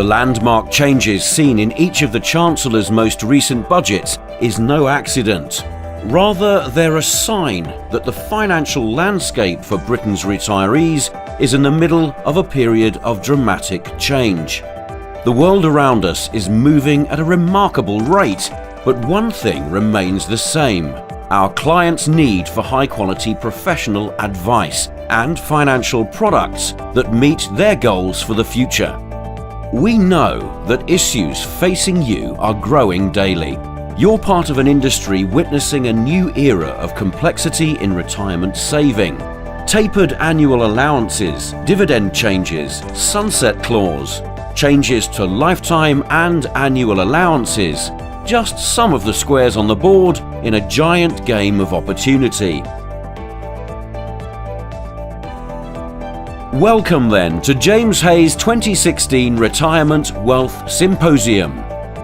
The landmark changes seen in each of the Chancellor's most recent budgets is no accident. Rather, they're a sign that the financial landscape for Britain's retirees is in the middle of a period of dramatic change. The world around us is moving at a remarkable rate, but one thing remains the same: our clients' need for high-quality professional advice and financial products that meet their goals for the future. We know that issues facing you are growing daily. You're part of an industry witnessing a new era of complexity in retirement saving. Tapered annual allowances, dividend changes, sunset clause, changes to lifetime and annual allowances. Just some of the squares on the board in a giant game of opportunity. Welcome then to James Hay's 2016 Retirement Wealth Symposium.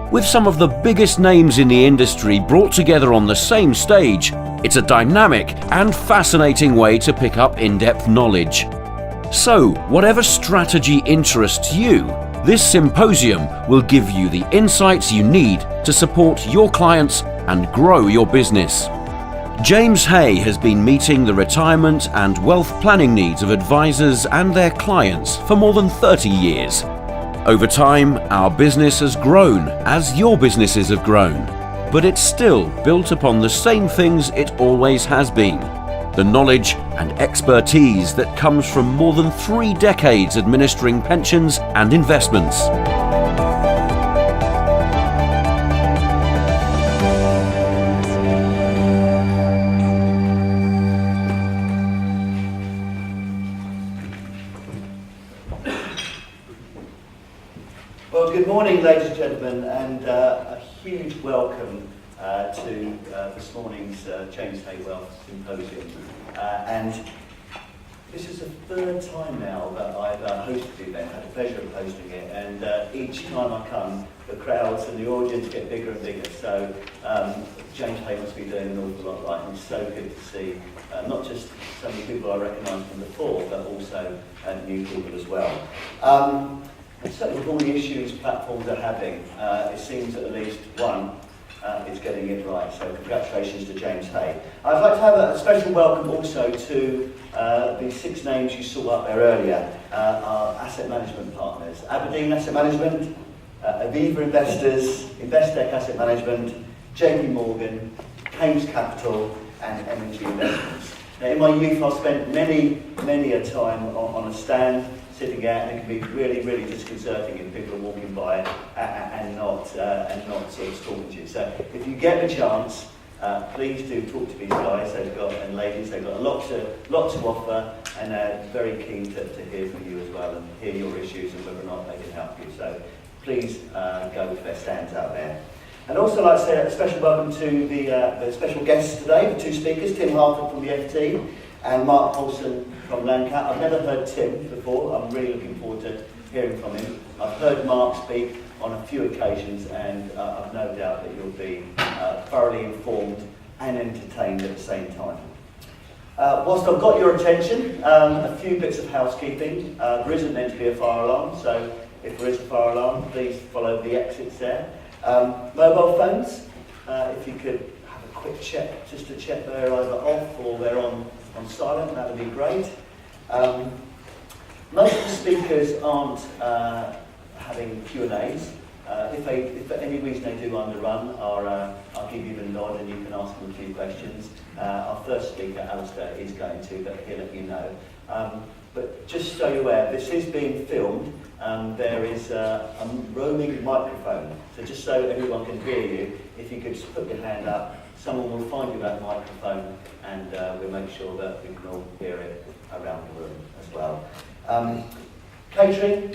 With some of the biggest names in the industry brought together on the same stage, it's a dynamic and fascinating way to pick up in-depth knowledge. So, whatever strategy interests you, this symposium will give you the insights you need to support your clients and grow your business. James Hay has been meeting the retirement and wealth planning needs of advisors and their clients for more than 30 years. Over time, our business has grown as your businesses have grown, but it's still built upon the same things it always has been: the knowledge and expertise that comes from more than 3 decades administering pensions and investments. Well, good morning, ladies and gentlemen, and a huge welcome to this morning's James Hay Wealth Symposium. And this is the 3rd time now that I've hosted the event. I had the pleasure of hosting it, and each time I come, the crowds and the audience get bigger and bigger. So James Hay must be doing an awful lot right, and it's so good to see not just so many people I recognise from before, but also new people as well. And certainly with all the issues platforms are having, it seems that at least one is getting it right. So congratulations to James Hay. I'd like to have a special welcome also to the 6 names you saw up there earlier, our asset management partners: Aberdeen Asset Management, Aviva Investors, Investec Asset Management, JP Morgan, Keynes Capital, and M&G Investments. Now, in my youth, I've spent many a time on a stand sitting out, and it can be really disconcerting if people are walking by and not sort of talking to you. So if you get the chance, please do talk to these guys and ladies. They've got a lot to offer, and they're very keen to hear from you as well and hear your issues and whether or not they can help you. So please go with their stands out there. And also, I'd like to say a special welcome to the special guests today, the 2 speakers, Tim Harford from the FT and Mark Paulson from Lancat. I've never heard Tim before. I'm really looking forward to hearing from him. I've heard Mark speak on a few occasions, and I've no doubt that you'll be thoroughly informed and entertained at the same time. Whilst I've got your attention, a few bits of housekeeping. There isn't meant to be a fire alarm, so if there is a fire alarm, please follow the exits there. Mobile phones, if you could have a quick check, just to check they're either off or they're on silent, that would be great. Most of the speakers aren't having Q&As. If for any reason they do underrun, I'll give you the nod and you can ask them a few questions. Our first speaker, Alistair, is going to, but he'll let you know. But just so you're aware, this is being filmed. There is a roaming microphone. So just so everyone can hear you, if you could just put your hand up, someone will find you that microphone, and we'll make sure that we can all hear it around the room as well. Catering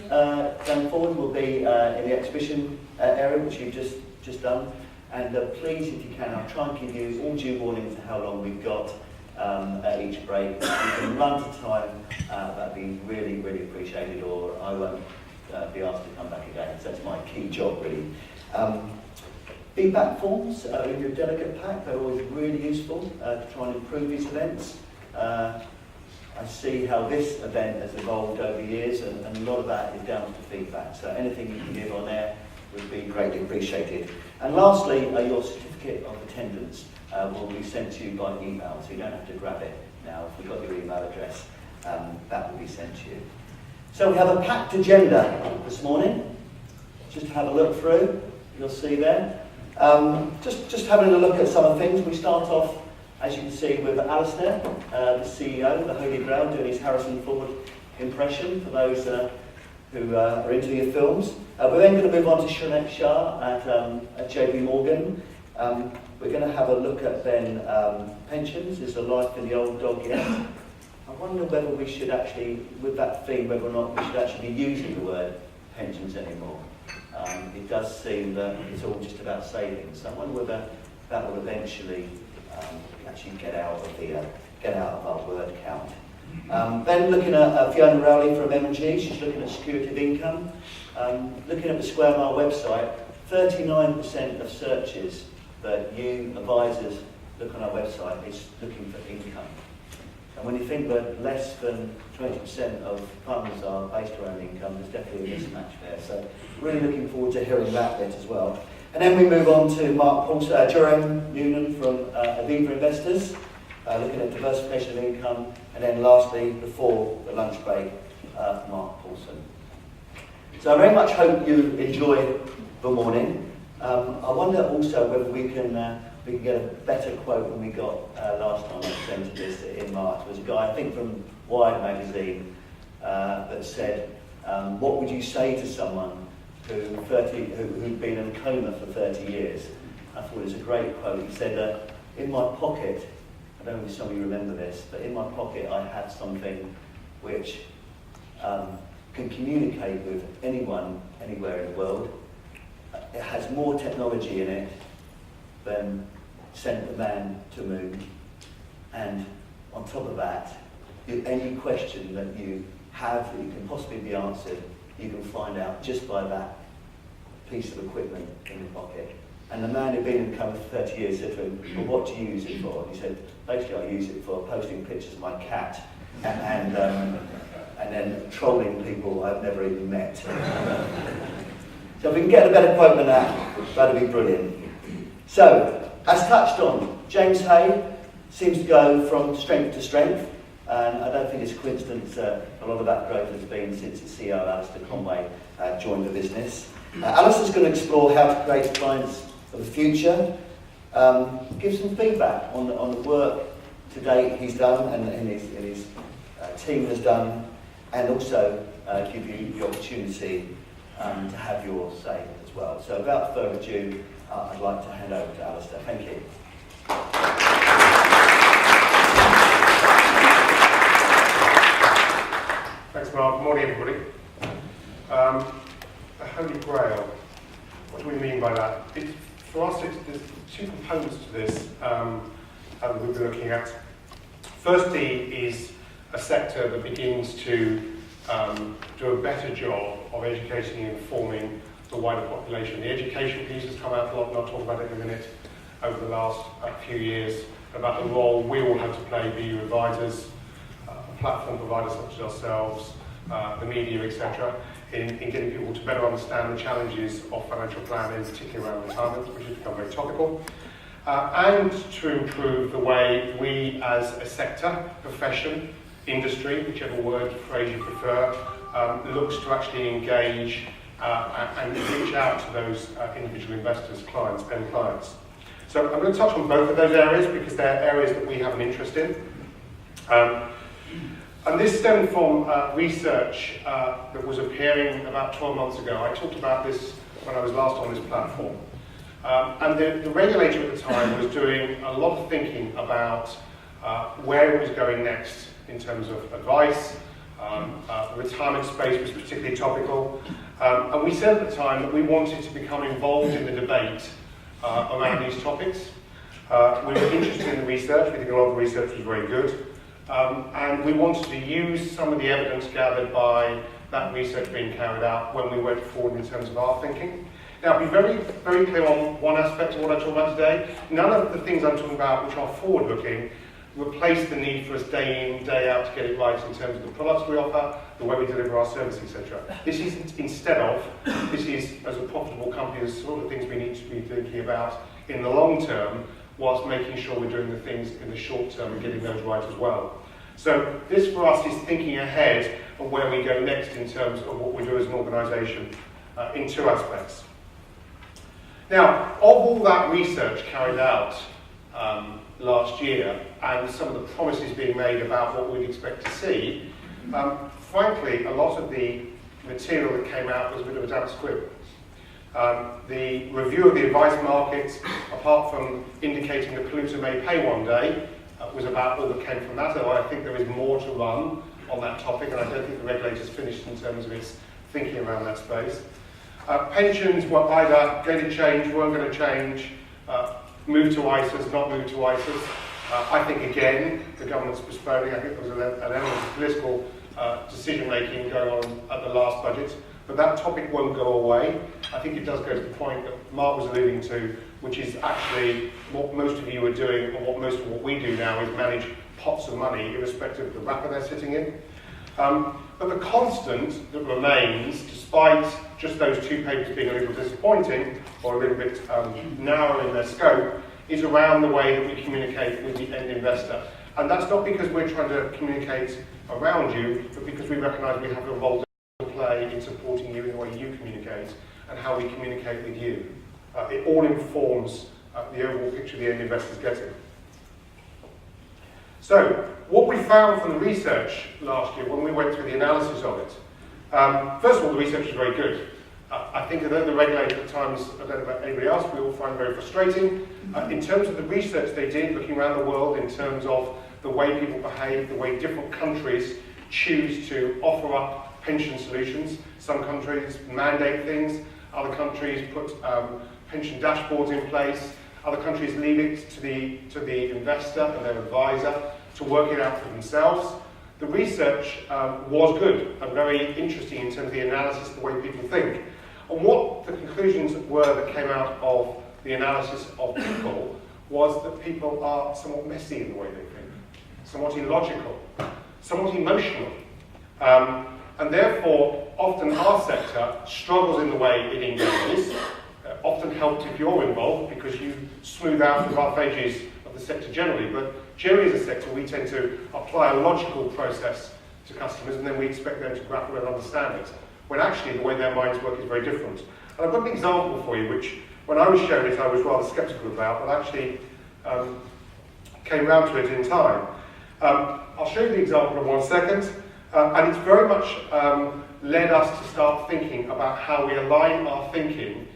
going forward will be in the exhibition area, which you've just done. And please, if you can, I'll try and give you all due warning as to how long we've got at each break. If you can run to time, that'd be really appreciated, or I won't be asked to come back again. So that's my key job, really. Feedback forms are in your delegate pack. They're always really useful to try and improve these events. I see how this event has evolved over years, and a lot of that is down to feedback. So anything you can give on there would be greatly appreciated. And lastly, your certificate of attendance will be sent to you by email, so you don't have to grab it now. If we've got your email address, that will be sent to you. So we have a packed agenda this morning. Just to have a look through, you'll see there. Just having a look at some of the things. We start off, as you can see, with Alistair, the CEO of the Holy Grail, doing his Harrison Ford impression for those who are into your films. We're then going to move on to Shrenik Shah at JP Morgan. We're going to have a look at then pensions. Is the life in the old dog yet? I wonder whether we should actually, with that theme, whether or not we should actually be using the word pensions anymore. It does seem that it's all just about savings. So I wonder whether that will eventually actually get out of our word count. Then looking at Fiona Rowley from M&G, she's looking at security of income. Looking at the Square Mile website, 39% of searches that you advisors look on our website is looking for income. And when you think that less than 20% of funds are based around income, there's definitely a mismatch there. So really looking forward to hearing that bit as well. And then we move on to Mark Paulson, Jerome Noonan from Aviva Investors, looking at diversification of income. And then lastly, before the lunch break, Mark Paulson. So I very much hope you enjoy the morning. I wonder also whether we can get a better quote than we got last time I presented this in March. There was a guy, I think from Wired magazine, that said, what would you say to someone who'd been in a coma for 30 years? I thought it was a great quote. He said, in my pocket, I don't know if some of you remember this, but in my pocket I have something which can communicate with anyone, anywhere in the world. It has more technology in it than sent the man to the moon. And on top of that, any question that you have that you can possibly be answered, you can find out just by that piece of equipment in your pocket. And the man who'd been in the coma for 30 years said to him, well, what do you use it for? And he said, basically I use it for posting pictures of my cat and then trolling people I've never even met. So if we can get a better quote than that, that'd be brilliant. So, as touched on, James Hay seems to go from strength to strength, and I don't think it's a coincidence a lot of that growth has been since its CEO, Alistair Conway, joined the business. Alistair's going to explore how to create clients of the future, give some feedback on the work to date he's done and his team has done, and also give you the opportunity to have your say as well. So without further ado, I'd like to hand over to Alistair. Thank you. Thanks, Mark. Good morning, everybody. The Holy Grail. What do we mean by that? For us, there's two components to this that we'll be looking at. Firstly is a sector that begins to do a better job of educating and informing the wider population. The education piece has come out a lot, and I'll talk about it in a minute, over the last few years, about the role we all have to play, be you advisors, platform providers such as ourselves, the media, etc., in getting people to better understand the challenges of financial planning, particularly around retirement, which has become very topical, and to improve the way we as a sector, profession, industry, whichever word phrase you prefer, looks to actually engage and reach out to those individual investors, clients, and clients. So I'm going to touch on both of those areas because they're areas that we have an interest in. And this stemmed from research that was appearing about 12 months ago. I talked about this when I was last on this platform. And the regulator at the time was doing a lot of thinking about where it was going next in terms of advice. The retirement space was particularly topical. And we said at the time that we wanted to become involved in the debate around these topics. We were interested in the research. We think a lot of the research was very good. And we wanted to use some of the evidence gathered by that research being carried out when we went forward in terms of our thinking. Now, I'll be very, very clear on one aspect of what I talk about today. None of the things I'm talking about which are forward-looking replace the need for us day in, day out to get it right in terms of the products we offer, the way we deliver our service, etc. This isn't instead of, this is, as a profitable company, the sort of things we need to be thinking about in the long term, whilst making sure we're doing the things in the short term and getting those right as well. So this for us is thinking ahead of where we go next in terms of what we do as an organisation in two aspects. Now, of all that research carried out last year and some of the promises being made about what we'd expect to see, frankly, a lot of the material that came out was a bit of a damp squib. The review of the advice markets, apart from indicating the polluter may pay one day, was about all that came from that, although I think there is more to run on that topic, and I don't think the regulator's finished in terms of its thinking around that space. Pensions were either going to change, weren't going to change, move to ISAs, not move to ISAs. I think, again, the government's postponing. I think there was an element of political decision-making going on at the last budget, but that topic won't go away. I think it does go to the point that Mark was alluding to, which is actually what most of you are doing, or what most of what we do now is manage pots of money, irrespective of the wrapper they're sitting in. But the constant that remains, despite just those two papers being a little disappointing, or a little bit narrow in their scope, is around the way that we communicate with the end investor. And that's not because we're trying to communicate around you, but because we recognise we have a role to play in supporting you in the way you communicate and how we communicate with you. It all informs the overall picture the end investor's getting. So, what we found from the research last year when we went through the analysis of it, first of all, the research is very good. I think that the regulator at times, I don't know about anybody else, we all find very frustrating. In terms of the research they did, looking around the world in terms of the way people behave, the way different countries choose to offer up pension solutions. Some countries mandate things, other countries put pension dashboards in place, other countries leave it to the investor and their advisor to work it out for themselves. The research was good and very interesting in terms of the analysis of the way people think. And what the conclusions were that came out of the analysis of people was that people are somewhat messy in the way they think, somewhat illogical, somewhat emotional. And therefore, often our sector struggles in the way it engages. Often helped if you're involved because you smooth out the rough edges of the sector generally, but generally as a sector we tend to apply a logical process to customers and then we expect them to grapple and understand it, when actually the way their minds work is very different. And I've got an example for you which, when I was shown it, I was rather sceptical about, but actually came round to it in time. I'll show you the example in 1 second, and it's very much led us to start thinking about how we align our thinking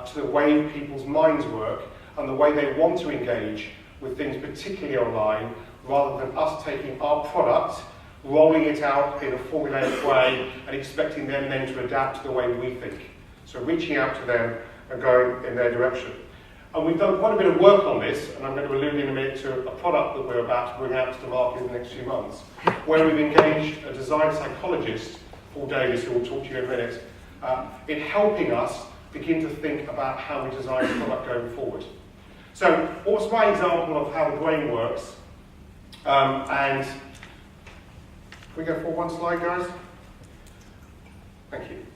to the way people's minds work and the way they want to engage with things, particularly online, rather than us taking our product, rolling it out in a formulaic way and expecting them then to adapt to the way we think. So reaching out to them and going in their direction. And we've done quite a bit of work on this, and I'm going to allude in a minute to a product that we're about to bring out to the market in the next few months, where we've engaged a design psychologist, Paul Davies, who will talk to you in a minute, in helping us begin to think about how we design a product going forward. So, what's my example of how the brain works? And can we go for one slide, guys? Thank you.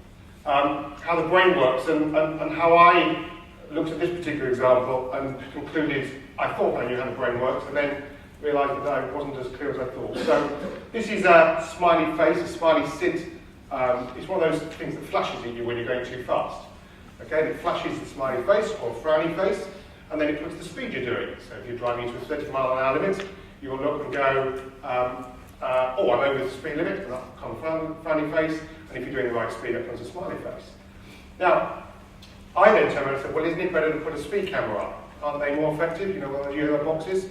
How the brain works and how I looked at this particular example and concluded I thought I knew how the brain works, and then realised that it wasn't as clear as I thought. So, this is a smiley face, a smiley Sid. It's one of those things that flashes at you when you're going too fast. Okay, it flashes the smiley face or frowny face, and then it puts the speed you're doing. So if you're driving into a 30-mile-an-hour limit, you will look and go, oh, I'm over the speed limit, and that kind of frowny face, and if you're doing the right speed, that comes a smiley face. Now, I then turned around and said, well, isn't it better to put a speed camera up? Aren't they more effective? You know, those yellow boxes?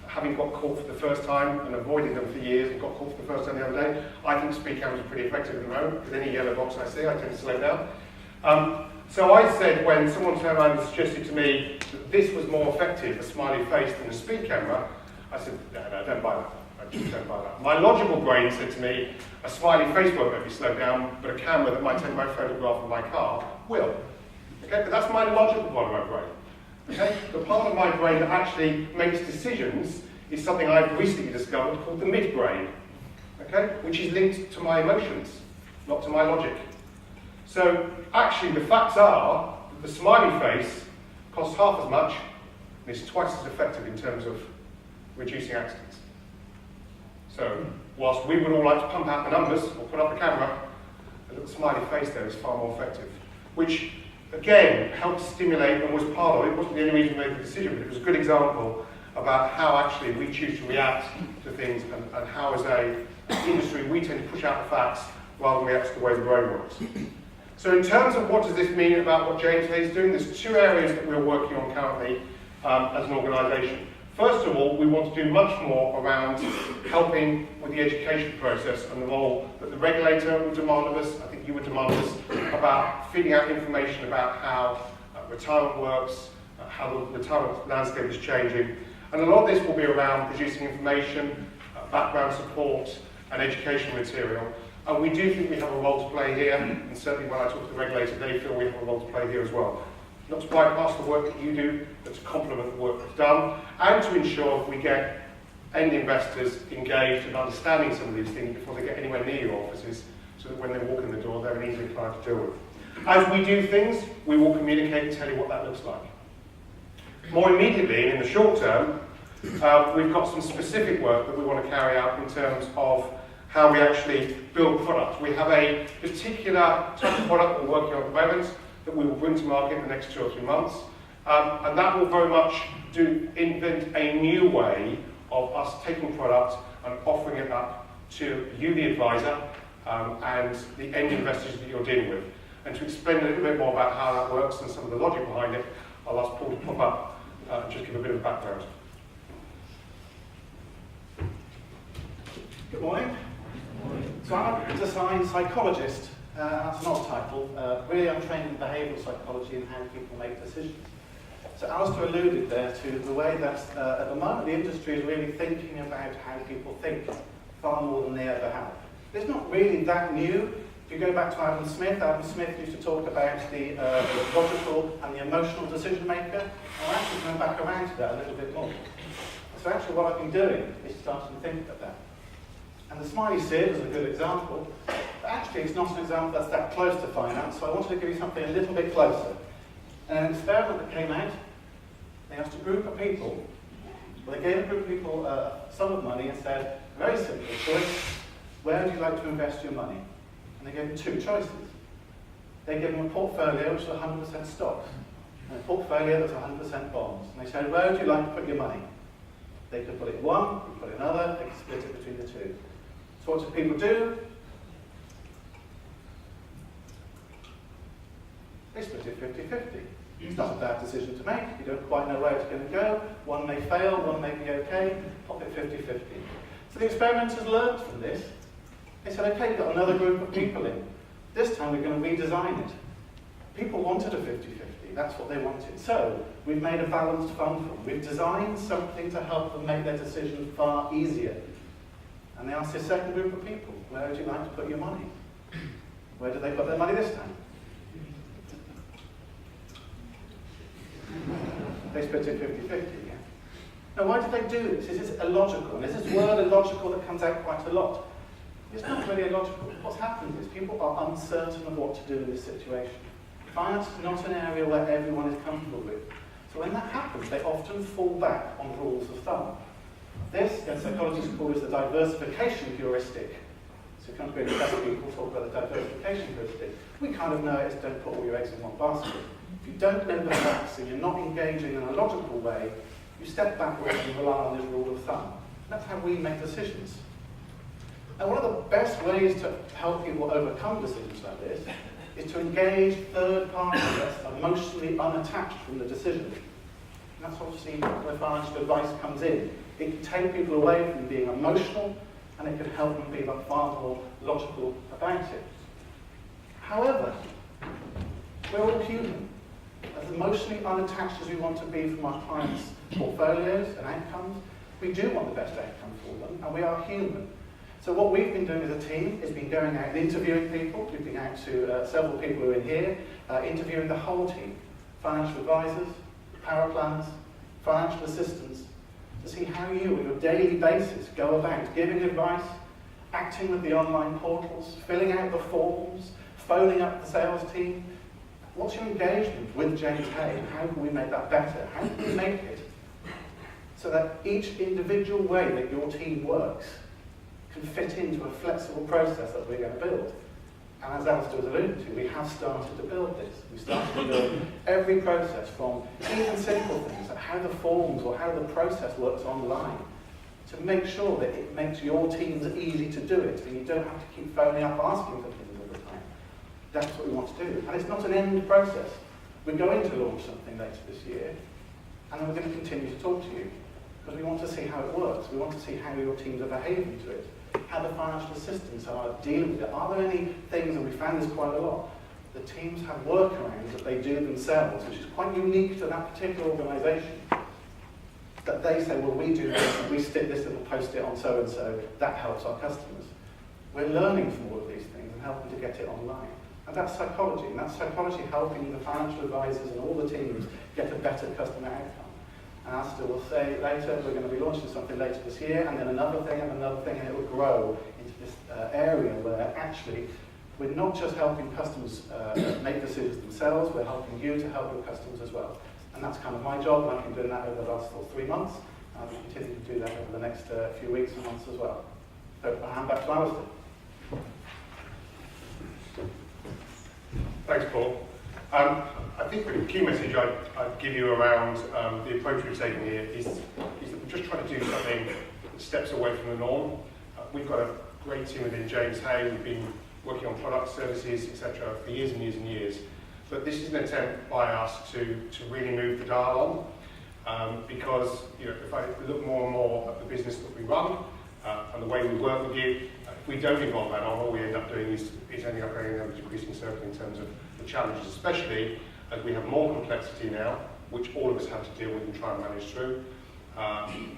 Having got caught for the first time and avoided them for years and got caught for the first time the other day, I think speed cameras are pretty effective at the moment. With any yellow box I see, I tend to slow down. So I said, when someone turned around and suggested to me that this was more effective, a smiley face, than a speed camera, I said, no, don't buy that. I just don't buy that. My logical brain said to me, a smiley face won't let me slow down, but a camera that might take my photograph of my car will. Okay, but that's my logical part of my brain. Okay, the part of my brain that actually makes decisions is something I've recently discovered called the midbrain, okay, which is linked to my emotions, not to my logic. So actually the facts are that the smiley face costs half as much and is twice as effective in terms of reducing accidents. So whilst we would all like to pump out the numbers or put up the camera, a little smiley face there is far more effective, which again helped stimulate and was part of it. It wasn't the only reason we made the decision, but it was a good example about how actually we choose to react to things and how as an industry we tend to push out the facts rather than react to the way the brain works. So in terms of what does this mean about what James Hay is doing, there's two areas that we're working on currently as an organisation. First of all, we want to do much more around helping with the education process and the role that the regulator would demand of us, I think you would demand of us, about feeding out information about how retirement works, how the retirement landscape is changing. And a lot of this will be around producing information, background support, and educational material. And we do think we have a role to play here, and certainly when I talk to the regulator, they feel we have a role to play here as well. Not to bypass the work that you do, but to complement the work that's done, and to ensure we get end investors engaged and understanding some of these things before they get anywhere near your offices, so that when they walk in the door, they're an easier client to deal with. As we do things, we will communicate and tell you what that looks like. More immediately, in the short term, we've got some specific work that we want to carry out in terms of how we actually build products. We have a particular type of product we're working on at the moment that we will bring to market in the next 2 or 3 months. And that will very much invent a new way of us taking product and offering it up to you, the advisor, and the end investors that you're dealing with. And to explain a little bit more about how that works and some of the logic behind it, I'll ask Paul to pop up and just give a bit of background. Good morning. So I'm a design psychologist. That's an odd title. Really, I'm trained in behavioural psychology and how people make decisions. So Alistair alluded there to the way that at the moment the industry is really thinking about how people think far more than they ever have. It's not really that new. If you go back to Adam Smith used to talk about the logical and the emotional decision maker. And we're actually going back around to that a little bit more. So actually what I've been doing is starting to think about that. And the smiley sieve is a good example. But actually, it's not an example that's that close to finance, so I wanted to give you something a little bit closer. An experiment that came out, they asked a group of people, well, they gave a group of people a sum of money and said, very simple choice, where would you like to invest your money? And they gave them 2 choices. They gave them a portfolio which was 100% stocks, and a portfolio that was 100% bonds. And they said, where would you like to put your money? They could put it in one, they could put it in another, they could split it between the 2. So what do people do? They split it 50-50. It's not a bad decision to make. You don't quite know where it's going to go. One may fail, one may be okay. Pop it 50-50. So the experimenters learned from this. They said, okay, we've got another group of people in. This time we're going to redesign it. People wanted a 50-50. That's what they wanted. So we've made a balanced fund for them. We've designed something to help them make their decision far easier. And they asked this second group of people, where would you like to put your money? Where did they put their money this time? They split it 50-50, yeah? Now, why did they do this? Is this illogical? And is this word illogical that comes out quite a lot? It's not really illogical. What's happened is people are uncertain of what to do in this situation. Finance is not an area where everyone is comfortable with. So when that happens, they often fall back on rules of thumb. This, as psychologists call this the diversification heuristic. So you can't really tell people talk about the diversification heuristic. We kind of know it as don't put all your eggs in one basket. If you don't know the facts and you're not engaging in a logical way, you step backwards and rely on this rule of thumb. That's how we make decisions. And one of the best ways to help people overcome decisions like this is to engage third parties that's emotionally unattached from the decision. And that's obviously where financial advice comes in. It can take people away from being emotional, and it can help them be far more logical about it. However, we're all human. As emotionally unattached as we want to be from our clients' portfolios and outcomes, we do want the best outcome for them, and we are human. So what we've been doing as a team is been going out and interviewing people. We've been out to several people who are in here, interviewing the whole team, financial advisors, power planners, financial assistants, to see how you, on your daily basis, go about giving advice, acting with the online portals, filling out the forms, phoning up the sales team. What's your engagement with James Hay? How can we make that better? How can we make it so that each individual way that your team works can fit into a flexible process that we're going to build? And as Alistair was alluding to, we have started to build this. We started to build every process, from even simple things like how the forms or how the process works online, to make sure that it makes your teams easy to do it, and you don't have to keep phoning up asking for things all the time. That's what we want to do. And it's not an end process. We're going to launch something later this year, and then we're going to continue to talk to you, because we want to see how it works. We want to see how your teams are behaving to it, how the financial assistants are dealing with it. Are there any things, and we found this quite a lot, the teams have workarounds that they do themselves, which is quite unique to that particular organisation, that they say, well, we do this, and we stick this little post-it on so-and-so, that helps our customers. We're learning from all of these things and helping to get it online. And that's psychology, and that's psychology helping the financial advisors and all the teams get a better customer outcome. And Alistair will say later, we're going to be launching something later this year, and then another thing, and it will grow into this area where actually we're not just helping customers make decisions themselves, we're helping you to help your customers as well. And that's kind of my job, and I've been doing that over the last 3 months, and I'll be continuing to do that over the next few weeks and months as well. So I'll hand back to Alistair. Thanks, Paul. I think the key message I'd give you around the approach we've taken here is that we're just trying to do something that steps away from the norm. We've got a great team within James Hay. We've been working on product, services, etc. for years and years and years. But this is an attempt by us to really move the dial on, because if I look more and more at the business that we run and the way we work with you, if we don't evolve that on, all we end up doing is ending up going in a decreasing circle in terms of the challenges, especially as we have more complexity now, which all of us have to deal with and try and manage through,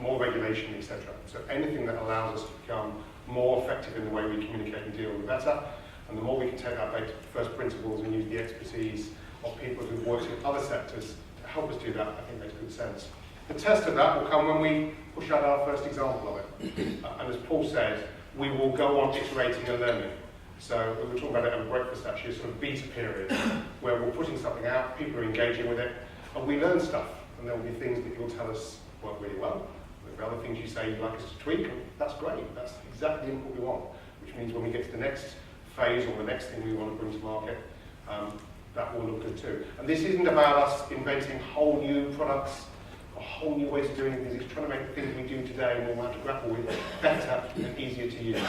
more regulation, etc. So anything that allows us to become more effective in the way we communicate and deal, the better. And the more we can take our first principles and use the expertise of people who've worked in other sectors to help us do that, I think makes good sense. The test of that will come when we push out our first example of it. And as Paul said, we will go on iterating and learning. So we were talking about it over breakfast actually, a sort of beta period, where we're putting something out, people are engaging with it, and we learn stuff. And there will be things that you'll tell us work really well. There'll be other things you say you'd like us to tweak, and that's great. That's exactly what we want, which means when we get to the next phase or the next thing we want to bring to market, that will look good too. And this isn't about us inventing whole new products or whole new ways of doing things. It's trying to make the things we do today and we'll have to grapple with better and easier to use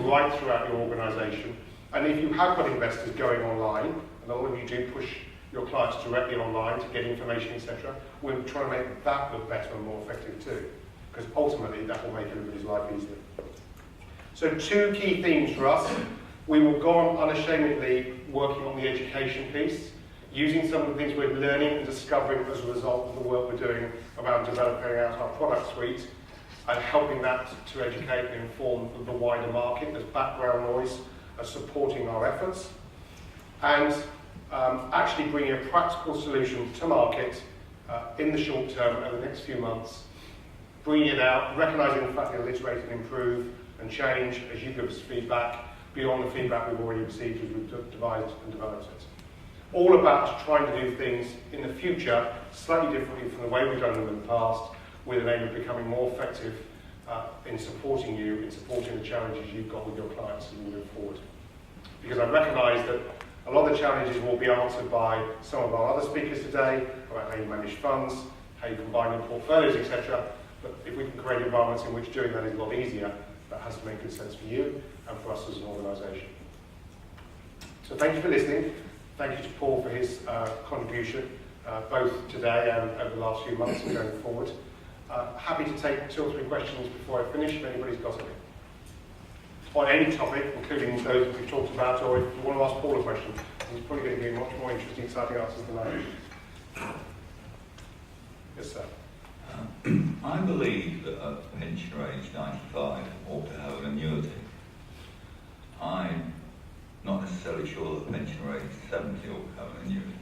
right throughout your organisation. And if you have got investors going online, and a lot of you do push your clients directly online to get information, etc., we're trying to make that look better and more effective too, because ultimately that will make everybody's life easier. So 2 key themes for us. We will go on unashamedly working on the education piece, using some of the things we're learning and discovering as a result of the work we're doing around developing out our product suite, and helping that to educate and inform the wider market as background noise, as supporting our efforts, and actually bringing a practical solution to market in the short term over the next few months, bringing it out, recognising the fact that it'll iterate and improve and change as you give us feedback, beyond the feedback we've already received as we've devised and developed it. All about us trying to do things in the future slightly differently from the way we've done them in the past, with an aim of becoming more effective in supporting you, in supporting the challenges you've got with your clients as we move forward. Because I recognise that a lot of the challenges will be answered by some of our other speakers today about how you manage funds, how you combine your portfolios, etc. But if we can create environments in which doing that is a lot easier, that has to make good sense for you and for us as an organisation. So thank you for listening. Thank you to Paul for his contribution, both today and over the last few months and going forward. Happy to take 2 or 3 questions before I finish, if anybody's got any. On any topic, including those that we've talked about, or if you want to ask Paul a question, he's probably going to give you much more interesting, exciting answers than I am. Yes, sir. I believe that a pensioner age 95 ought to have an annuity. I'm not necessarily sure that a pensioner age 70 ought to have an annuity.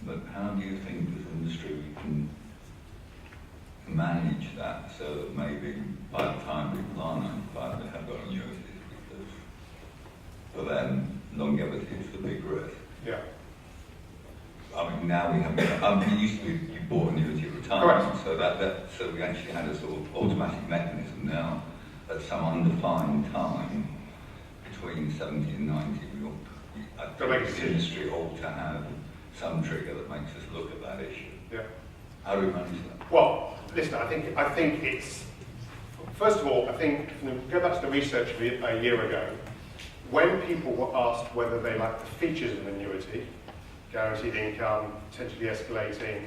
But how do you think as an industry we can manage so that maybe by the time people are 95, they have got annuities, because for them, longevity is the big risk. Yeah. I mean, now we have, it used to be you bought annuity at retirement, so we actually had a sort of automatic mechanism now at some undefined time between 70 and 90, I think the industry ought to have some trigger that makes us look at that issue. Yeah. How do we manage that? Well, listen, I think it's, first of all, I think, go back to the research a year ago, when people were asked whether they liked the features of an annuity, guaranteed income, potentially escalating,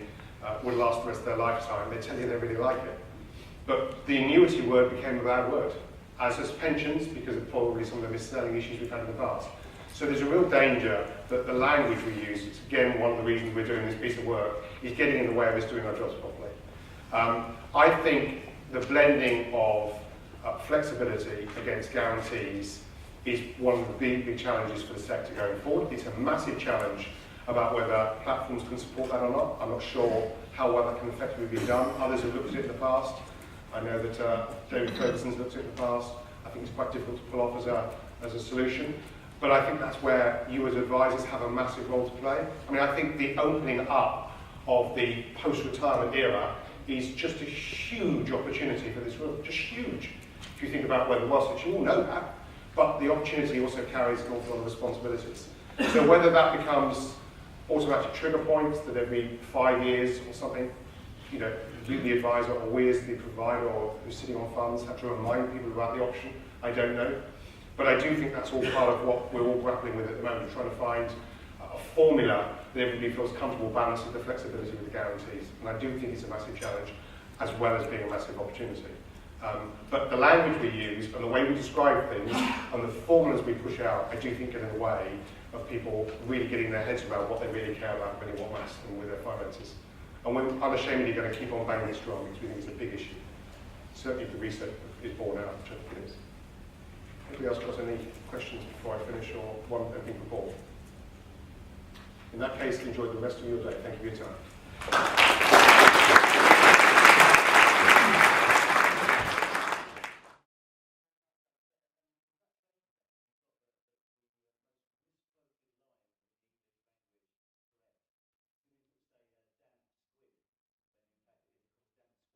would last the rest of their lifetime, they tell you they really like it. But the annuity word became a bad word, as is pensions, because of probably some of the mis-selling issues we've had in the past. So there's a real danger that the language we use, it's again one of the reasons we're doing this piece of work, is getting in the way of us doing our jobs properly. I think the blending of flexibility against guarantees is one of the big challenges for the sector going forward. It's a massive challenge about whether platforms can support that or not. I'm not sure how well that can effectively be done. Others have looked at it in the past. I know that David Ferguson's looked at it in the past. I think it's quite difficult to pull off as a solution. But I think that's where you as advisors have a massive role to play. I mean, I think the opening up of the post-retirement era is just a huge opportunity for this room, just huge. If you think about where the wealth, you all know that, but the opportunity also carries an awful lot of responsibilities. So whether that becomes automatic trigger points that every 5 years or something, you know, you the advisor or we as the provider or who's sitting on funds have to remind people about the option, I don't know. But I do think that's all part of what we're all grappling with at the moment, trying to find a formula that everybody feels comfortable balancing the flexibility with the guarantees. And I do think it's a massive challenge, as well as being a massive opportunity. But the language we use and the way we describe things and the formulas we push out, I do think get in the way of people really getting their heads around what they really care about, really what matters to them with their finances. And we're unashamedly going to keep on banging this drum because we think it's a big issue. Certainly if the research is borne out, which I think it is. Anybody else got any questions before I finish or one anything for Paul? In that case, enjoy the rest of your day. Thank you for your time.